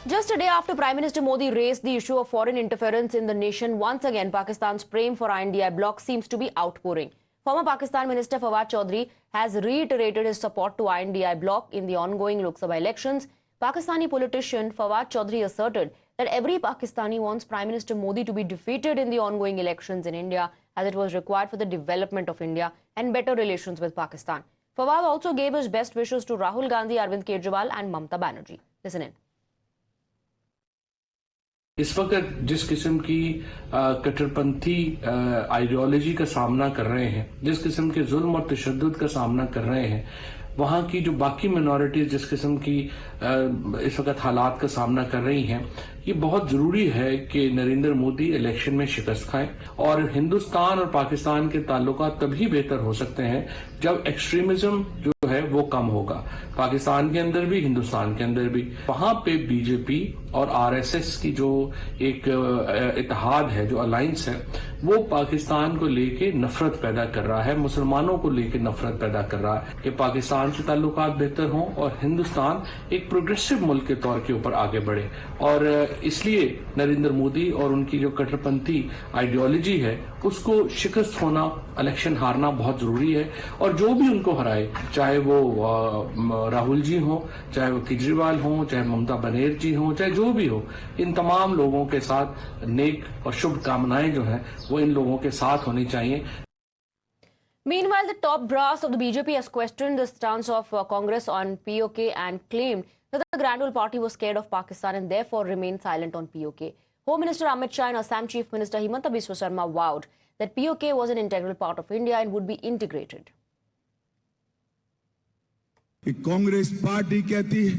Just a day after Prime Minister Modi raised the issue of foreign interference in the nation, once again Pakistan's prem for INDI bloc seems to be outpouring. Former Pakistan Minister Fawad Chaudhry has reiterated his support to INDI bloc in the ongoing Lok Sabha elections. Pakistani politician Fawad Chaudhry asserted that every Pakistani wants Prime Minister Modi to be defeated in the ongoing elections in India, as it was required for the development of India and better relations with Pakistan. Fawad also gave his best wishes to Rahul Gandhi, Arvind Kejriwal and Mamata Banerjee. Listen in. इस वक्त जिस किस्म की कट्टरपंथी ideology का सामना कर रहे हैं, जिस किस्म के जुल्म और तशद्दुद का सामना कर रहे हैं, वहाँ की जो बाकी मिनॉरिटीज जिस किस्म की इस वक्त हालात का सामना कर रही हैं, ये बहुत जरूरी है कि नरेंद्र मोदी इलेक्शन में शिकस्त खाएं और हिंदुस्तान और पाकिस्तान के ताल्लुकात तभी बेहतर हो सकते हैं जब एक्सट्रीमिज्म जो है वो कम होगा, पाकिस्तान के अंदर भी हिंदुस्तान के अंदर भी। वहां पे बीजेपी और आरएसएस की जो एक इत्तेहाद है, जो अलायंस है, वो पाकिस्तान को लेके नफरत पैदा कर रहा है, मुसलमानों को लेके नफरत पैदा कर रहा है कि पाकिस्तान से ताल्लुकात बेहतर हों और हिंदुस्तान एक प्रोग्रेसिव मुल्क के तौर के ऊपर आगे बढ़े। और इसलिए नरेंद्र मोदी और उनकी जो कट्टरपंथी आइडियोलॉजी है उसको शिकस्त होना, इलेक्शन हारना बहुत जरूरी है। और जो भी उनको हराए, चाहे वो राहुल जी हो, चाहे वो केजरीवाल हो, चाहे ममता बनर्जी हो, चाहे जो भी हो, इन तमाम लोगों के साथ नेक और शुभकामनाएं जो हैं वो इन लोगों के साथ होनी चाहिए। Meanwhile, the top brass of the BJP has questioned the stance of Congress on POK and claimed that the Grand Old Party was scared of Pakistan and therefore remained silent on POK. Home Minister Amit Shah and Assam Chief Minister Himanta Biswa Sarma vowed that POK was an integral part of India and would be integrated. Congress party कहती है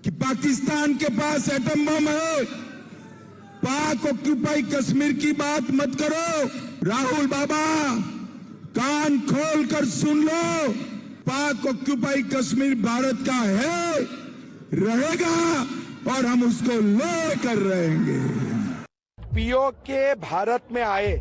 कि पाकिस्तान के पास atom bomb है, पाक occupy Kashmir की बात मत करो। राहुल बाबा, कान खोल कर सुन लो, पाक ऑक्यूपाई कश्मीर भारत का है, रहेगा और हम उसको लेकर रहेंगे। पीओके भारत में आए,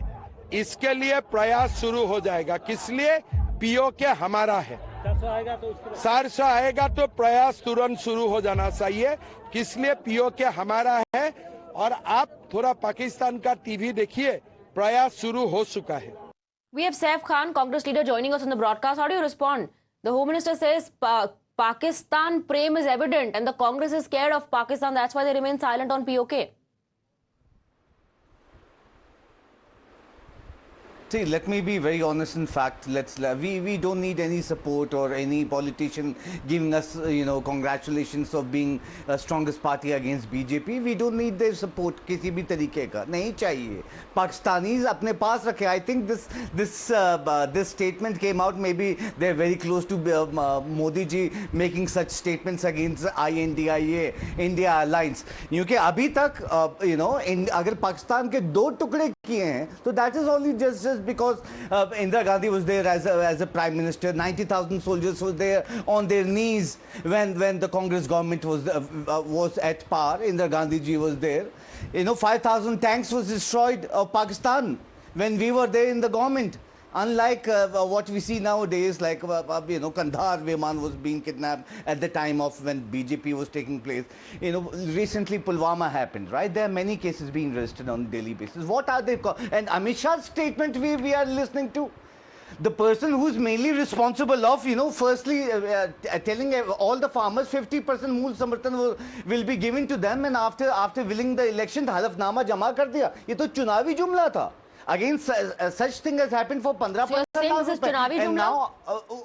इसके लिए प्रयास शुरू हो जाएगा। किस लिए? पीओके हमारा है। 400 आएगा तो प्रयास तुरंत शुरू हो जाना चाहिए। किस लिए? पीओके हमारा है। और आप थोड़ा पाकिस्तान का टीवी देखिए, प्रयास शुरू हो चुका है। We have Saif Khan, Congress leader, joining us on the broadcast. How do you respond? The Home Minister says Pakistan prem is evident and the Congress is scared of Pakistan. That's why they remain silent on POK. See, let me be very honest. In fact, we don't need any support or any politician giving us, congratulations of being strongest party against BJP. We don't need their support किसी भी तरीके का नहीं चाहिए। Pakistanis अपने पास रखे। I think this statement came out. Maybe they're very close to Modi ji making such statements against INDIA, India Alliance. क्योंकि अभी तक अगर पाकिस्तान के 2 टुकड़े किए हैं, तो that is only just because Indira Gandhi was there as a prime minister. 90,000 soldiers were there on their knees when the Congress government was at power. Indira Gandhi ji was there. 5,000 tanks was destroyed of Pakistan when we were there in the government. Unlike what we see nowadays, like Kandahar Viman was being kidnapped at the time of when BJP was taking place. Recently Pulwama happened, right? There are many cases being registered on a daily basis. What are they? And Amit Shah's statement we are listening to. The person who's mainly responsible of, firstly telling all the farmers 50% mool samarthan will be given to them, and after winning the election, halafnama jama kar diya. Ye to chunavi jumla tha. Again, such thing has happened for 15 So you're saying this is Chunavi Jumla? Now,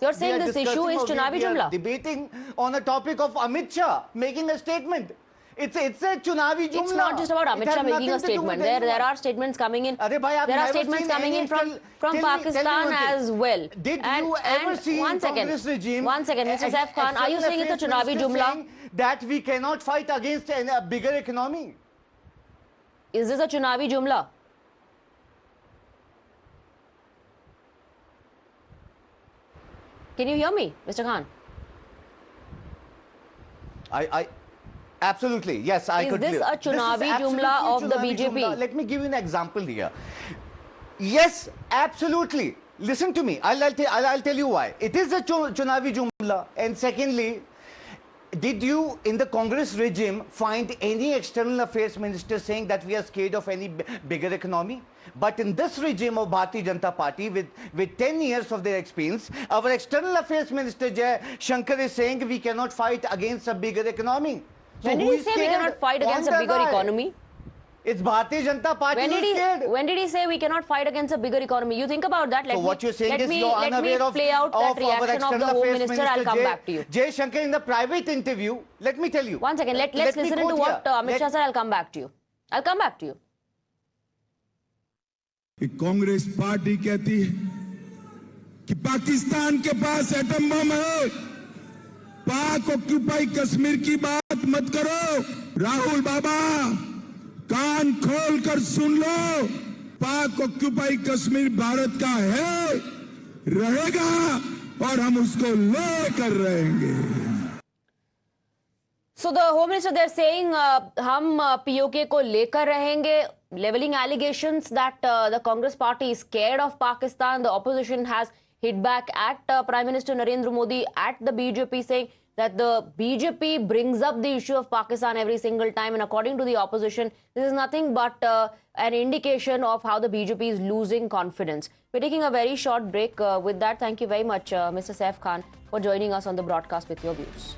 you're saying this issue is Chunavi Jumla? We are debating on a topic of Amit Shah making a statement. It's a Chunavi Jumla. It's not just about Amit Shah making a statement. There are statements coming in. There are statements coming in from Pakistan as well. Did you ever see Congress regime? One second, Mr. Saif Khan, are you saying it's a Chunavi Jumla? That we cannot fight against a bigger economy. Is this a Chunavi Jumla? Can you hear me, Mr. Khan? I absolutely, yes, I could. Is this a Chunavi Jumla of the BJP? Let me give you an example here. Yes, absolutely. Listen to me. I'll tell you why. It is a Chunavi Jumla. And secondly, Did you, in the Congress regime, find any external affairs minister saying that we are scared of any bigger economy? But in this regime of Bharatiya Janata Party, with 10 years of their experience, our external affairs minister Jay Shankar is saying we cannot fight against a bigger economy. So When did who he is say we scared? cannot fight against a Kaun bigger kar raha hai? economy? It's Bharatiya Janata Party When who did is scared. when did he say we cannot fight against a bigger economy? You think about that. So what you're saying is you're let me unaware of, play out that our reaction of external the Home affairs Minister. I'll come back to you. Jay Shankar in the private interview, let me tell you. One second. Let's Let me listen to quote what here. Amit Shah said. I'll come back to you. I'll come back to you. कि Congress party कहती है कि पाकिस्तान के पास atom bomb है, पाक occupy Kashmir की बात मत करो। राहुल बाबा, कान खोल कर सुन लो, पाक ऑक्यूपाई कश्मीर भारत का है, रहेगा और हम उसको लेकर रहेंगे। So the Home Minister, they're saying हम POK को लेकर रहेंगे, leveling allegations that the Congress party is scared of Pakistan. The opposition has hit back at Prime Minister Narendra Modi, at the BJP, saying that the BJP brings up the issue of Pakistan every single time. And according to the opposition, this is nothing but an indication of how the BJP is losing confidence. We're taking a very short break. With that, thank you very much, Mr. Saif Khan, for joining us on the broadcast with your views.